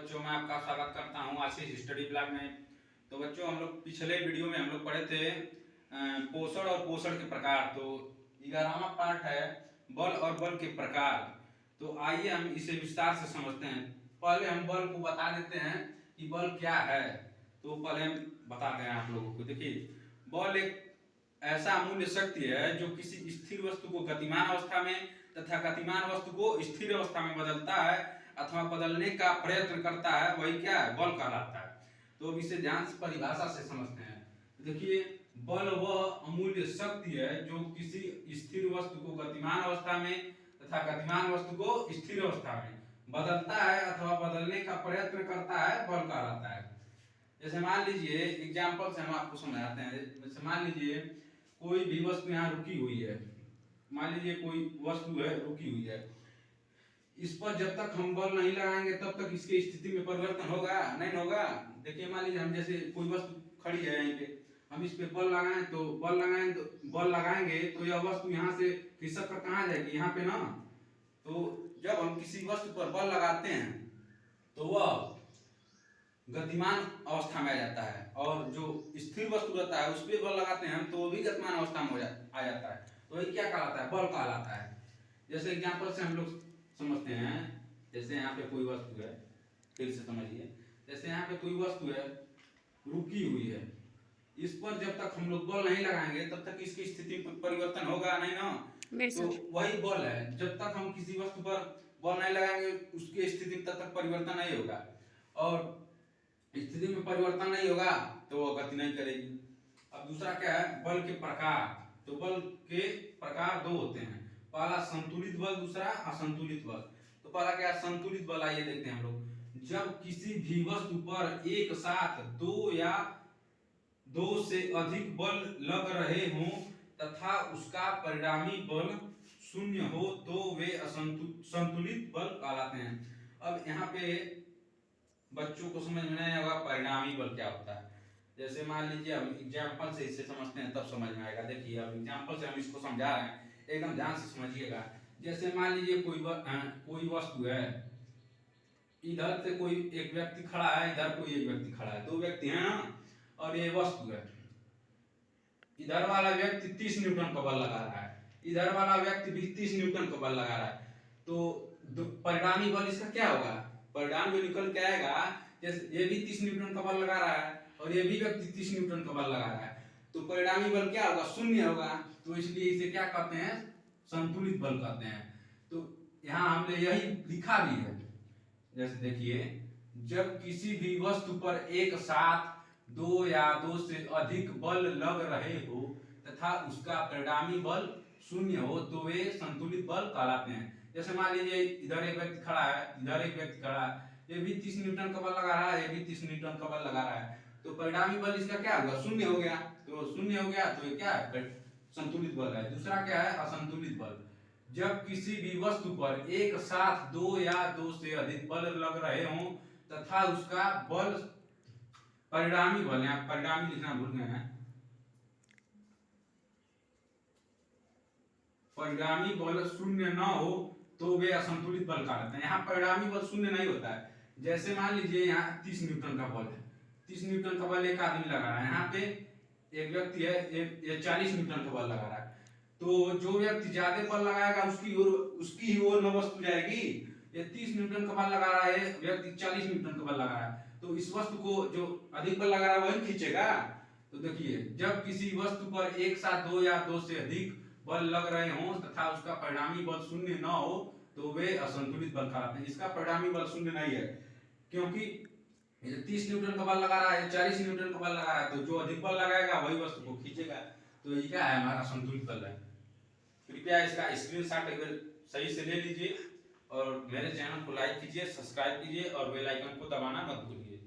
बच्चों, मैं आपका स्वागत करता हूं आशीष स्टडी ब्लॉग में। तो बच्चों, हम लोग पिछले वीडियो में हम लोग पढ़े थे पोषण और पोषण के प्रकार। तो 11वां पार्ट है बल और बल के प्रकार। तो आइए हम इसे विस्तार से समझते हैं। पहले हम बल को बता देते हैं कि बल क्या है। तो पहले हम बताते हैं आप लोगों को। देखिए, बल एक ऐसा अमूल्य शक्ति है जो किसी स्थिर वस्तु को गतिमान अवस्था में तथा गतिमान वस्तु को स्थिर अवस्था में बदलता है अथवा बदलने का प्रयत्न करता है, वही क्या है, बल कहलाता है। तो अब इसे ध्यान से परिभाषा से समझते हैं। देखिए, बल वह अमूल्य शक्ति है जो किसी स्थिर वस्तु को गतिमान अवस्था में तथा गतिमान वस्तु को स्थिर अवस्था में बदलता है अथवा बदलने का प्रयत्न करता है, बल कहलाता है। जैसे मान लीजिए, एग्जाम्पल से हम आपको समझाते हैं। जैसे मान लीजिए कोई भी वस्तु यहाँ रुकी हुई है। मान लीजिए कोई वस्तु है रुकी हुई है, इस पर जब तक हम बल नहीं लगाएंगे तब तक इसकी स्थिति में परिवर्तन होगा नहीं होगा। देखिए, मान लीजिए हम जैसे कोई वस्तु खड़ी है यहीं पे, हम इस पे बल लगाएंगे तो यह वस्तु यहाँ से खिसक कर कहाँ जाएगी, यहाँ पे ना। तो जब हम किसी वस्तु पर बल लगाते हैं तो वह गतिमान अवस्था में आ जाता है, और जो स्थिर वस्तु रहता है उस पर बल लगाते हैं हम तो वो भी गतिमान अवस्था में आ जाता है। तो ये क्या कहलाता है, बल कहलाता है। जैसे एग्जाम्पल से हम लोग समझते हैं। जैसे यहाँ पे कोई वस्तु है, फिर से समझिए। जैसे यहाँ पे कोई वस्तु है रुकी हुई है, इस पर जब तक हम लोग बल नहीं लगाएंगे तब तक इसकी स्थिति में परिवर्तन होगा नहीं ना। तो वही बल है, जब तक हम किसी वस्तु पर बल नहीं लगाएंगे उसकी स्थिति में तब तक परिवर्तन नहीं होगा, और स्थिति में परिवर्तन नहीं होगा तो वो गति नहीं करेगी। अब दूसरा क्या है, बल के प्रकार। तो बल के प्रकार दो होते हैं, पहला संतुलित बल, दूसरा असंतुलित बल। तो पहला क्या है, संतुलित बल। आइए देखते हैं हम लोग। जब किसी भी वस्तु पर एक साथ दो या दो से अधिक बल लग रहे हों तथा उसका परिणामी बल शून्य हो तो वे संतुलित बल कहलाते हैं। अब यहाँ पे बच्चों को समझ में नहीं होगा परिणामी बल क्या होता है। जैसे मान लीजिए हम एग्जाम्पल से इसे समझते हैं तब समझ में आएगा। देखिए, अब एग्जाम्पल से हम इसको समझा रहे हैं, एकदम ध्यान से समझिएगा। जैसे मान लीजिए कोई वस्तु है, इधर से कोई एक व्यक्ति खड़ा है, इधर कोई एक व्यक्ति खड़ा है, दो व्यक्ति हैं ना, और ये वस्तु है। इधर वाला व्यक्ति 30 न्यूटन का बल लगा रहा है, इधर वाला व्यक्ति भी 30 न्यूटन का बल लगा रहा है। तो परिणामी बल इसका क्या होगा, परिणाम जो निकल के आएगा, जैसे ये भी 30 न्यूटन का बल लगा रहा है और ये भी व्यक्ति 30 न्यूटन का बल लगा रहा है, तो परिणामी बल क्या होगा, शून्य होगा। तो इसलिए इसे क्या कहते हैं, संतुलित बल कहते हैं। तो यहाँ हमने यही लिखा भी है। जैसे देखिए, जब किसी भी वस्तु पर एक साथ दो या दो से अधिक बल लग रहे हो तथा उसका परिणामी बल शून्य हो तो वे संतुलित बल कहलाते हैं। जैसे मान लीजिए इधर एक व्यक्ति खड़ा है, इधर एक व्यक्ति खड़ा है, ये भी 30 न्यूटन का बल लगा रहा है, ये भी 30 न्यूटन का बल लगा रहा है, तो परिणामी बल इसका क्या होगा, शून्य हो गया। तो शून्य हो गया तो ये क्या है, संतुलित बल है। दूसरा क्या है, असंतुलित बल। जब किसी भी वस्तु पर एक साथ दो या दो से अधिक बल लग रहे हों तथा उसका बल परिणामी बल, यहाँ परिणामी लिखना भूल गए हैं, परिणामी बल शून्य न हो तो वे असंतुलित बल कहलाते हैं। यहाँ परिणामी बल शून्य नहीं होता है। जैसे मान लीजिए यहाँ 30 न्यूटन का बल है, 30 न्यूटन का बल एक आदमी लगा रहा है, यहाँ पे एक व्यक्ति है, ये 40 न्यूटन का बल लगा रहा है। तो जो व्यक्ति ज्यादा बल लगाएगा उसकी ही ओर में वस्तु जाएगी। ये 30 न्यूटन का बल लगा रहा है, व्यक्ति 40 न्यूटन का बल लगा रहा है, तो इस वस्तु को जो अधिक बल लगा रहा है वही खींचेगा। तो देखिए, जब किसी वस्तु पर एक साथ दो या दो से अधिक बल लग रहे हों तथा उसका परिणामी बल शून्य न हो तो वे असंतुलित बल कहलाते हैं। इसका परिणामी बल शून्य नहीं है, क्योंकि 30 न्यूटन का बल लगा रहा है, 40 न्यूटन का बल लगा रहा है, तो जो अधिक बल लगाएगा वही वस्तु को खींचेगा। तो ये क्या है, हमारा संतुलित बल है। कृपया इसका स्क्रीनशॉट एक बार सही से ले लीजिए और मेरे चैनल को लाइक कीजिए, सब्सक्राइब कीजिए और बेल आइकन को दबाना मत भूलिए।